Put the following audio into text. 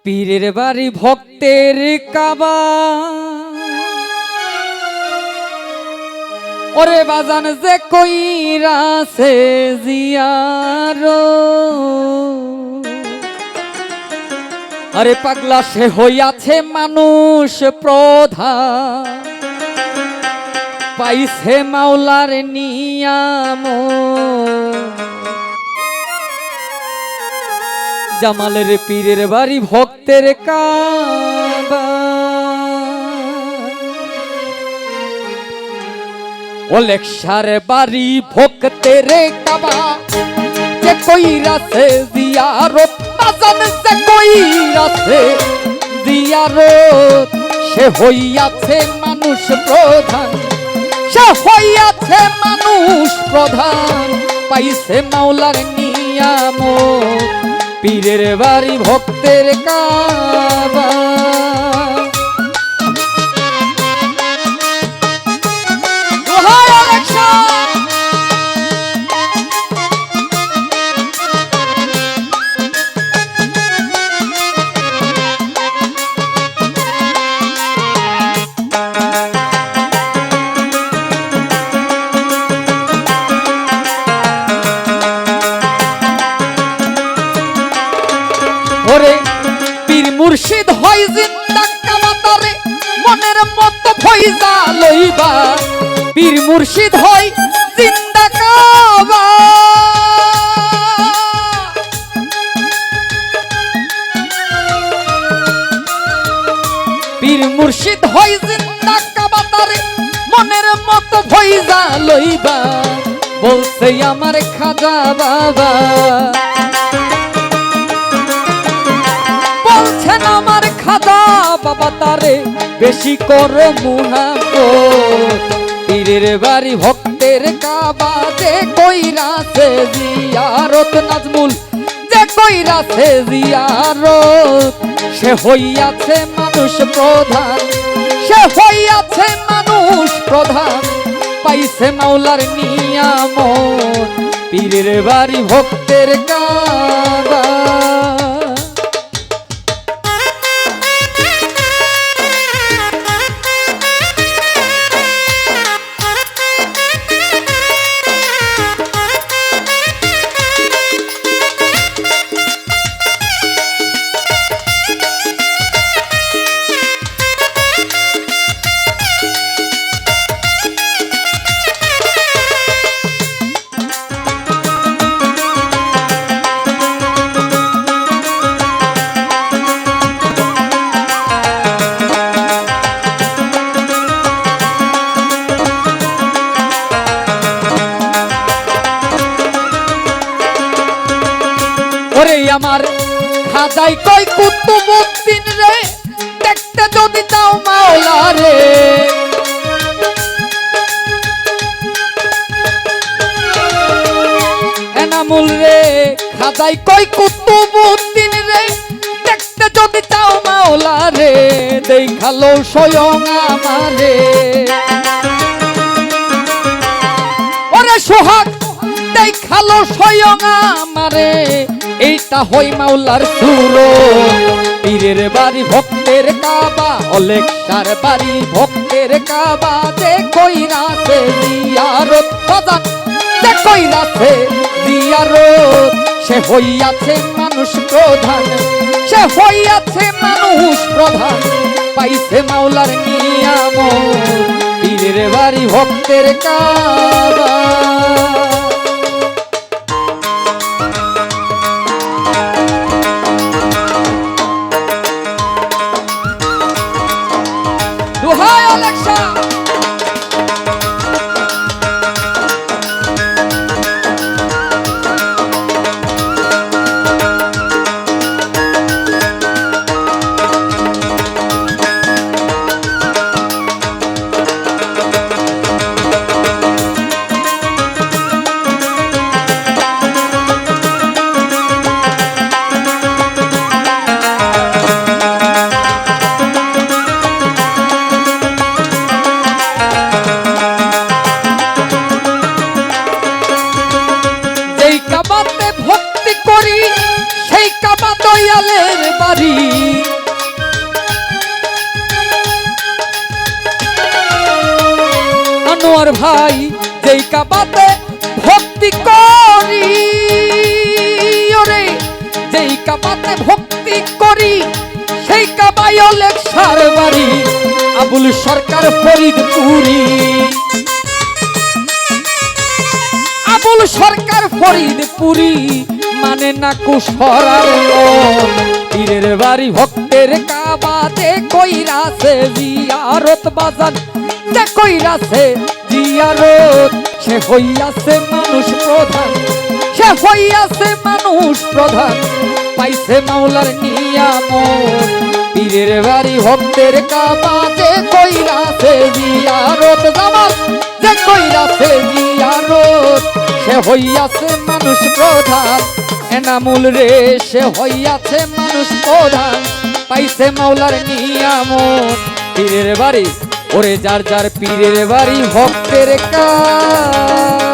পীরের বাড়ি ভক্তের কাবা ওরে বাজান যে কইরাছে জিয়ারো আরে পাগলা সে হইয়াছে মানুষ প্রধান পাইছে মাওলার নিয়াম জামালের পীরের বাড়ি ভক্তের কাবা ওলেকশার বাড়ি ভক্তের কাবা যে কইরাছে জিয়ারত বাজান যে কইরাছে জিয়ারত সে হইয়াছে মানুষ প্রধান সে হইয়াছে মানুষ প্রধান পাইছে মাওলার নিয়ামত পীরের বাড়ি ভক্তের কাবা মুর্শিদ হয় জিন্দা কাবাতারে মনের মতো ভইজা লইবা পীর মুর্শিদ হয় জিন্দা কাবা পীর মুর্শিদ হয় জিন্দা কাবাতারে মনের মতো ভইজা লইবা বলছে আমার খাজা বাবা আমার খাজা বাবা তারে বেশি করো মুহাব্বত পীরের বাড়ি ভক্তের কাবা যে কইরাছে জিয়ারত নাজমুল যে কইরাছে জিয়ারত সে হইয়াছে মানুষ প্রধান সে হইয়াছে মানুষ প্রধান পাইছে মাওলার নিয়ামত পীরের বাড়ি ভক্তের কাবা ওরে আমার খাজাই কই কুতুবউদ্দিন রে দেখতে যদি চাও মাওলা রে এনামুল রে খাজাই কই কুতুবউদ্দিন রে দেখতে যদি চাও মাওলা রে দেখালো স্বয়ং আমারে ওরে সোহাগ দেখালো স্বয়ং আমারে এইটা হই মাওলার সুরত পীরের বাড়ি ভক্তের কাবা ওলেকশার বাড়ি ভক্তের কাবা যে কইরাছে জিয়ারত বাজান যে কইরাছে জিয়ারত সে হইয়াছে মানুষ প্রধান সে হইয়াছে মানুষ প্রধান পাইছে মাওলার নিয়ামত পীরের বাড়ি ভক্তের কাবা ভাই যেই কাবাতে ভক্তি করি, ওরে যেই কাবাতে ভক্তি করি সেই কাবায় লেকসার বাড়ি আবুল সরকার ফরিদপুরি। আবুল সরকার ফরিদপুরি মানে না কুশরার মন, পীরের বাড়ি ভক্তের কাবাতে কইরাছে জিয়ারত বাজান, যে কইরাছে জিয়ারত সে হইয়াছে মানুষ প্রধান, সে হইয়াছে মানুষ প্রধান, পাইছে মাওলার নিয়ামত। পীরের বাড়ি ভক্তের কাবাতে কইরাছে জিয়ারত জামাত, যে কইরাছে জিয়ারত সে হইয়াছে মানুষ প্রধান। এনামুল রে সে হইয়াছে মানুষ প্রধান, পাইছে মাওলার নিয়ামত। পীরের বাড়ি ওরে যার যার পীরের বাড়ি ভক্তের কাজ।